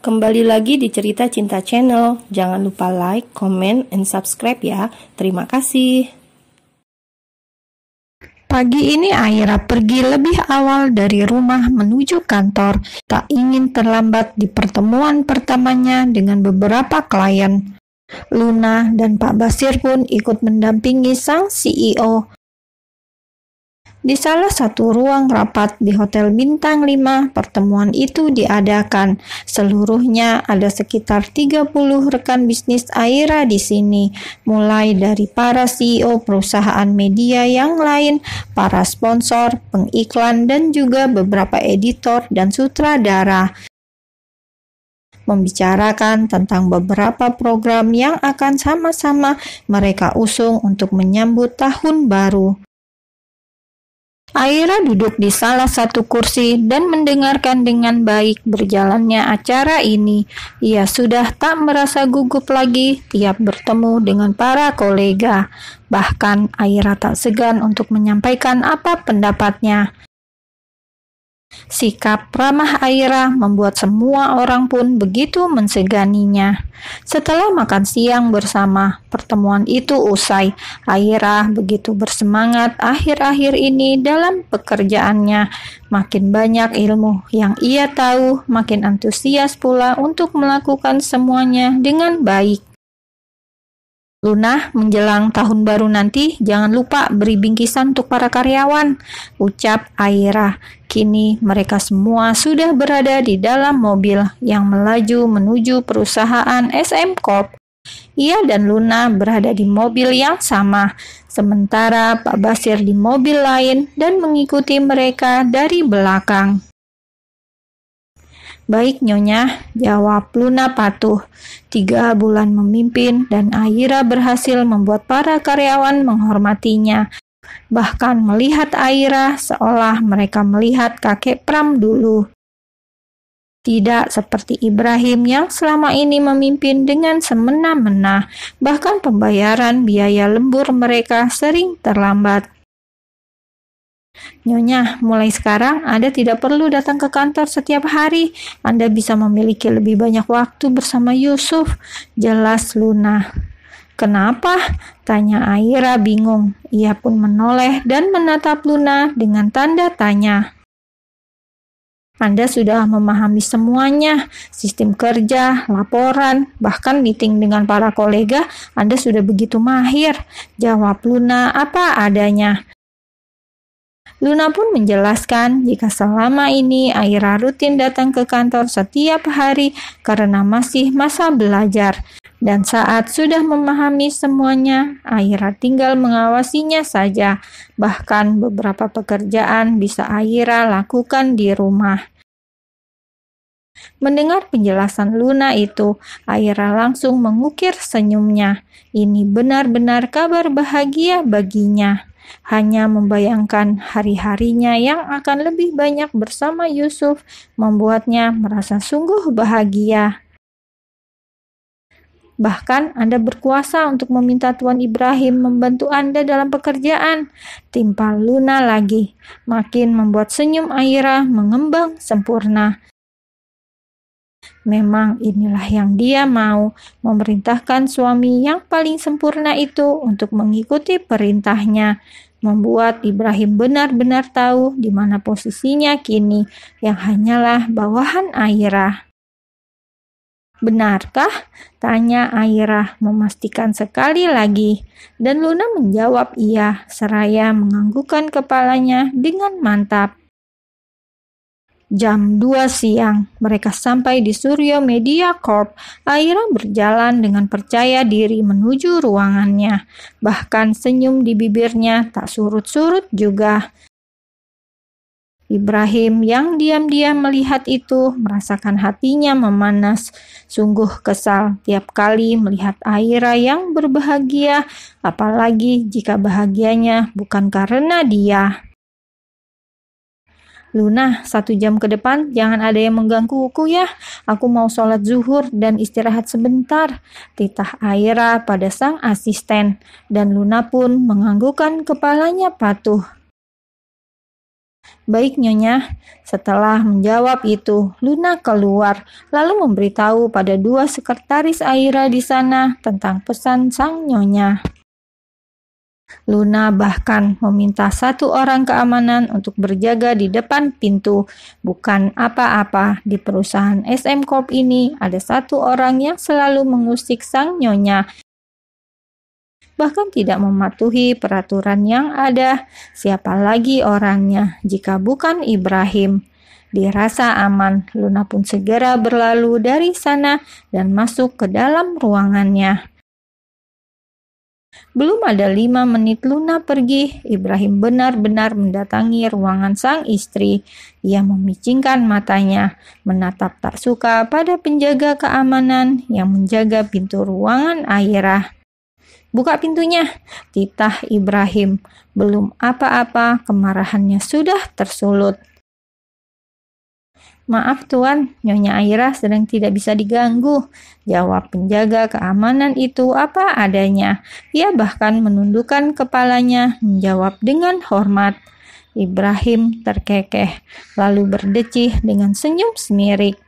Kembali lagi di Cerita Cinta Channel. Jangan lupa like, comment, and subscribe ya. Terima kasih. Pagi ini Aira pergi lebih awal dari rumah menuju kantor. Tak ingin terlambat di pertemuan pertamanya dengan beberapa klien. Luna dan Pak Basir pun ikut mendampingi sang CEO. Di salah satu ruang rapat di Hotel Bintang 5, pertemuan itu diadakan. Seluruhnya ada sekitar 30 rekan bisnis Aira di sini, mulai dari para CEO perusahaan media yang lain, para sponsor, pengiklan, dan juga beberapa editor dan sutradara. Membicarakan tentang beberapa program yang akan sama-sama mereka usung untuk menyambut tahun baru. Aira duduk di salah satu kursi dan mendengarkan dengan baik berjalannya acara ini. Ia sudah tak merasa gugup lagi tiap bertemu dengan para kolega. Bahkan Aira tak segan untuk menyampaikan apa pendapatnya. Sikap ramah Aira membuat semua orang pun begitu menseganinya. Setelah makan siang bersama, pertemuan itu usai. Aira begitu bersemangat akhir-akhir ini dalam pekerjaannya. Makin banyak ilmu yang ia tahu, makin antusias pula untuk melakukan semuanya dengan baik. Luna, menjelang tahun baru nanti, jangan lupa beri bingkisan untuk para karyawan, ucap Aira. Kini mereka semua sudah berada di dalam mobil yang melaju menuju perusahaan SM Corp. Ia dan Luna berada di mobil yang sama, sementara Pak Basir di mobil lain dan mengikuti mereka dari belakang. Baik Nyonya, jawab Luna patuh. 3 bulan memimpin dan Aira berhasil membuat para karyawan menghormatinya. Bahkan melihat Aira seolah mereka melihat kakek Pram dulu. Tidak seperti Ibrahim yang selama ini memimpin dengan semena-mena. Bahkan pembayaran biaya lembur mereka sering terlambat. Nyonya, mulai sekarang Anda tidak perlu datang ke kantor setiap hari. Anda bisa memiliki lebih banyak waktu bersama Yusuf, jelas Luna. Kenapa? Tanya Aira bingung. Ia pun menoleh dan menatap Luna dengan tanda tanya. Anda sudah memahami semuanya, sistem kerja, laporan, bahkan meeting dengan para kolega. Anda sudah begitu mahir, jawab Luna apa adanya. Luna pun menjelaskan jika selama ini Aira rutin datang ke kantor setiap hari karena masih masa belajar. Dan saat sudah memahami semuanya, Aira tinggal mengawasinya saja. Bahkan beberapa pekerjaan bisa Aira lakukan di rumah. Mendengar penjelasan Luna itu, Aira langsung mengukir senyumnya. Ini benar-benar kabar bahagia baginya. Hanya membayangkan hari-harinya yang akan lebih banyak bersama Yusuf membuatnya merasa sungguh bahagia. Bahkan Anda berkuasa untuk meminta Tuan Ibrahim membantu Anda dalam pekerjaan, timpal Luna lagi. Makin membuat senyum Aira mengembang sempurna. Memang inilah yang dia mau, memerintahkan suami yang paling sempurna itu untuk mengikuti perintahnya, membuat Ibrahim benar-benar tahu di mana posisinya kini, yang hanyalah bawahan Aira. Benarkah? Tanya Aira memastikan sekali lagi, dan Luna menjawab iya, seraya menganggukkan kepalanya dengan mantap. Jam 2 siang, mereka sampai di Suryo Media Corp. Aira berjalan dengan percaya diri menuju ruangannya. Bahkan senyum di bibirnya tak surut-surut juga. Ibrahim yang diam-diam melihat itu merasakan hatinya memanas. Sungguh kesal tiap kali melihat Aira yang berbahagia, apalagi jika bahagianya bukan karena dia. Luna, 1 jam ke depan jangan ada yang menggangguku ya. Aku mau sholat zuhur dan istirahat sebentar, titah Aira pada sang asisten. Dan Luna pun menganggukkan kepalanya patuh. Baik Nyonya. Setelah menjawab itu, Luna keluar, lalu memberitahu pada dua sekretaris Aira di sana tentang pesan sang Nyonya. Luna bahkan meminta satu orang keamanan untuk berjaga di depan pintu. Bukan apa-apa, di perusahaan SM Corp ini ada satu orang yang selalu mengusik sang Nyonya. Bahkan tidak mematuhi peraturan yang ada. Siapa lagi orangnya jika bukan Ibrahim? Dirasa aman, Luna pun segera berlalu dari sana dan masuk ke dalam ruangannya. Belum ada 5 menit Luna pergi, Ibrahim benar-benar mendatangi ruangan sang istri. Ia memicingkan matanya, menatap tak suka pada penjaga keamanan yang menjaga pintu ruangan Aira. "Buka pintunya," titah Ibrahim. Belum apa-apa, kemarahannya sudah tersulut. "Maaf Tuan, Nyonya Aira sedang tidak bisa diganggu," jawab penjaga keamanan itu apa adanya. Ia bahkan menundukkan kepalanya, menjawab dengan hormat. Ibrahim terkekeh, lalu berdecih dengan senyum semirik.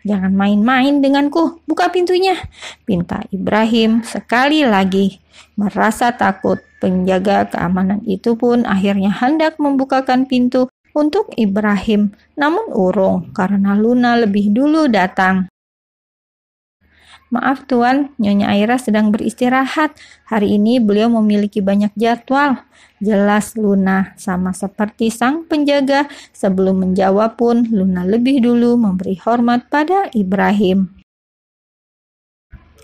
"Jangan main-main denganku, buka pintunya," pinta Ibrahim sekali lagi. Merasa takut, penjaga keamanan itu pun akhirnya hendak membukakan pintu untuk Ibrahim, namun urung karena Luna lebih dulu datang. "Maaf Tuan, Nyonya Aira sedang beristirahat. Hari ini beliau memiliki banyak jadwal," jelas Luna. Sama seperti sang penjaga, sebelum menjawab pun Luna lebih dulu memberi hormat pada Ibrahim.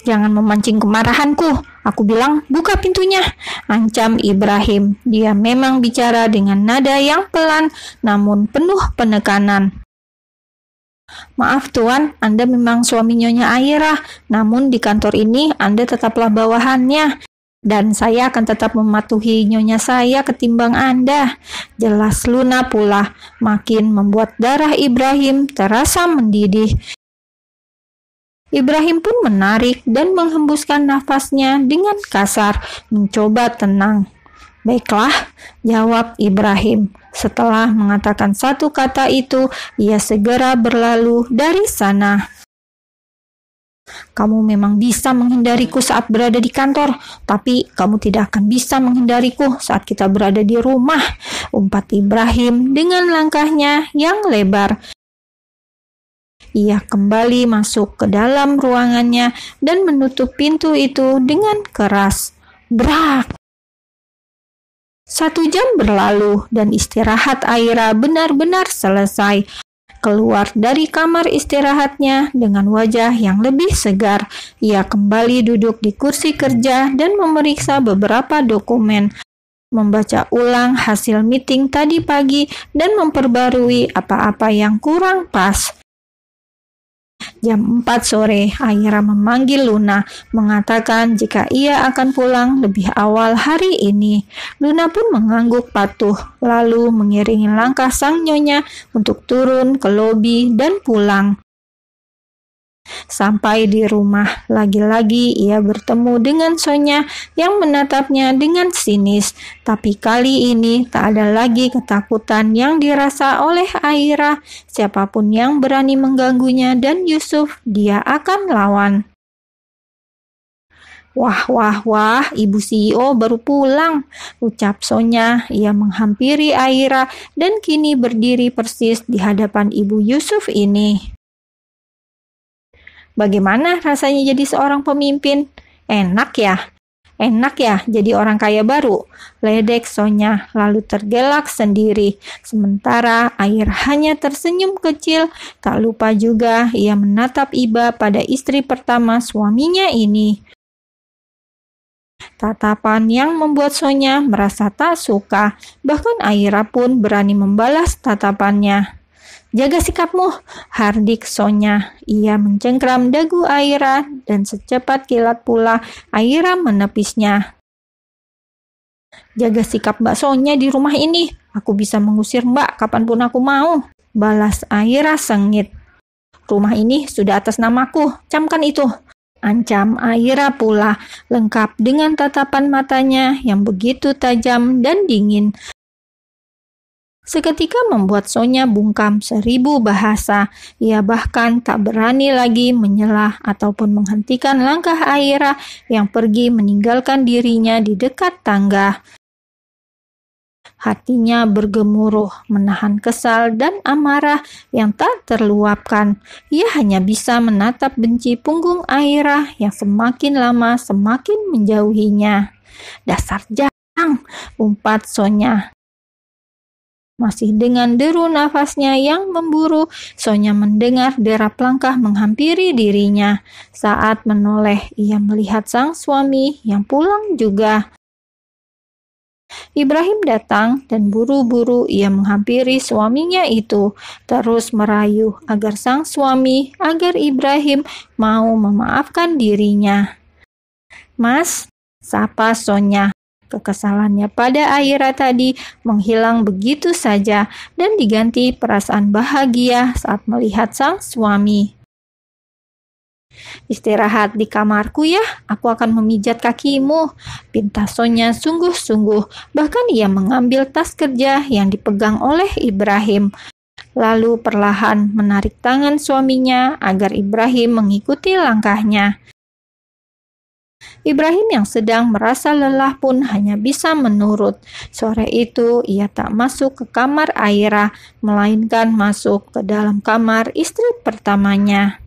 "Jangan memancing kemarahanku. Aku bilang buka pintunya," ancam Ibrahim. Dia memang bicara dengan nada yang pelan namun penuh penekanan. "Maaf Tuan, Anda memang suami Nyonya Aira, namun di kantor ini Anda tetaplah bawahannya. Dan saya akan tetap mematuhi Nyonya saya ketimbang Anda," jelas Luna pula. Makin membuat darah Ibrahim terasa mendidih. Ibrahim pun menarik dan menghembuskan nafasnya dengan kasar, mencoba tenang. "Baiklah," jawab Ibrahim. Setelah mengatakan satu kata itu, ia segera berlalu dari sana. "Kamu memang bisa menghindariku saat berada di kantor, tapi kamu tidak akan bisa menghindariku saat kita berada di rumah," umpat Ibrahim dengan langkahnya yang lebar. Ia kembali masuk ke dalam ruangannya dan menutup pintu itu dengan keras. Brak! 1 jam berlalu dan istirahat Aira benar-benar selesai. Keluar dari kamar istirahatnya dengan wajah yang lebih segar. Ia kembali duduk di kursi kerja dan memeriksa beberapa dokumen, membaca ulang hasil meeting tadi pagi dan memperbarui apa-apa yang kurang pas. Jam 4 sore, Aira memanggil Luna, mengatakan jika ia akan pulang lebih awal hari ini. Luna pun mengangguk patuh, lalu mengiringi langkah sang Nyonya untuk turun ke lobi dan pulang. Sampai di rumah, lagi-lagi ia bertemu dengan Sonya yang menatapnya dengan sinis. Tapi kali ini tak ada lagi ketakutan yang dirasa oleh Aira. Siapapun yang berani mengganggunya dan Yusuf, dia akan lawan. "Wah, wah, wah, Ibu CEO baru pulang," ucap Sonya. Ia menghampiri Aira dan kini berdiri persis di hadapan Ibu Yusuf ini. "Bagaimana rasanya jadi seorang pemimpin? Enak ya? Enak ya jadi orang kaya baru?" ledek Sonya, lalu tergelak sendiri. Sementara Air hanya tersenyum kecil. Tak lupa juga ia menatap iba pada istri pertama suaminya ini. Tatapan yang membuat Sonya merasa tak suka. Bahkan Aira pun berani membalas tatapannya. "Jaga sikapmu," hardik Sonya. Ia mencengkram dagu Aira dan secepat kilat pula Aira menepisnya. "Jaga sikap Mbak Sonya di rumah ini. Aku bisa mengusir Mbak kapanpun aku mau," balas Aira sengit. "Rumah ini sudah atas namaku, camkan itu," ancam Aira pula, lengkap dengan tatapan matanya yang begitu tajam dan dingin. Seketika membuat Sonya bungkam 1000 bahasa. Ia bahkan tak berani lagi menyela ataupun menghentikan langkah Aira yang pergi meninggalkan dirinya di dekat tangga. Hatinya bergemuruh, menahan kesal dan amarah yang tak terluapkan. Ia hanya bisa menatap benci punggung Aira yang semakin lama semakin menjauhinya. "Dasar jang," umpat Sonya. Masih dengan deru nafasnya yang memburu, Sonya mendengar derap langkah menghampiri dirinya. Saat menoleh, ia melihat sang suami yang pulang juga. Ibrahim datang dan buru-buru ia menghampiri suaminya itu, terus merayu agar Ibrahim mau memaafkan dirinya. "Mas," sapa Sonya. Kekesalannya pada Aira tadi menghilang begitu saja dan diganti perasaan bahagia saat melihat sang suami. "Istirahat di kamarku ya, aku akan memijat kakimu," pinta Sonya sungguh-sungguh. Bahkan ia mengambil tas kerja yang dipegang oleh Ibrahim, lalu perlahan menarik tangan suaminya agar Ibrahim mengikuti langkahnya. Ibrahim yang sedang merasa lelah pun hanya bisa menurut. Sore itu ia tak masuk ke kamar Aira, melainkan masuk ke dalam kamar istri pertamanya.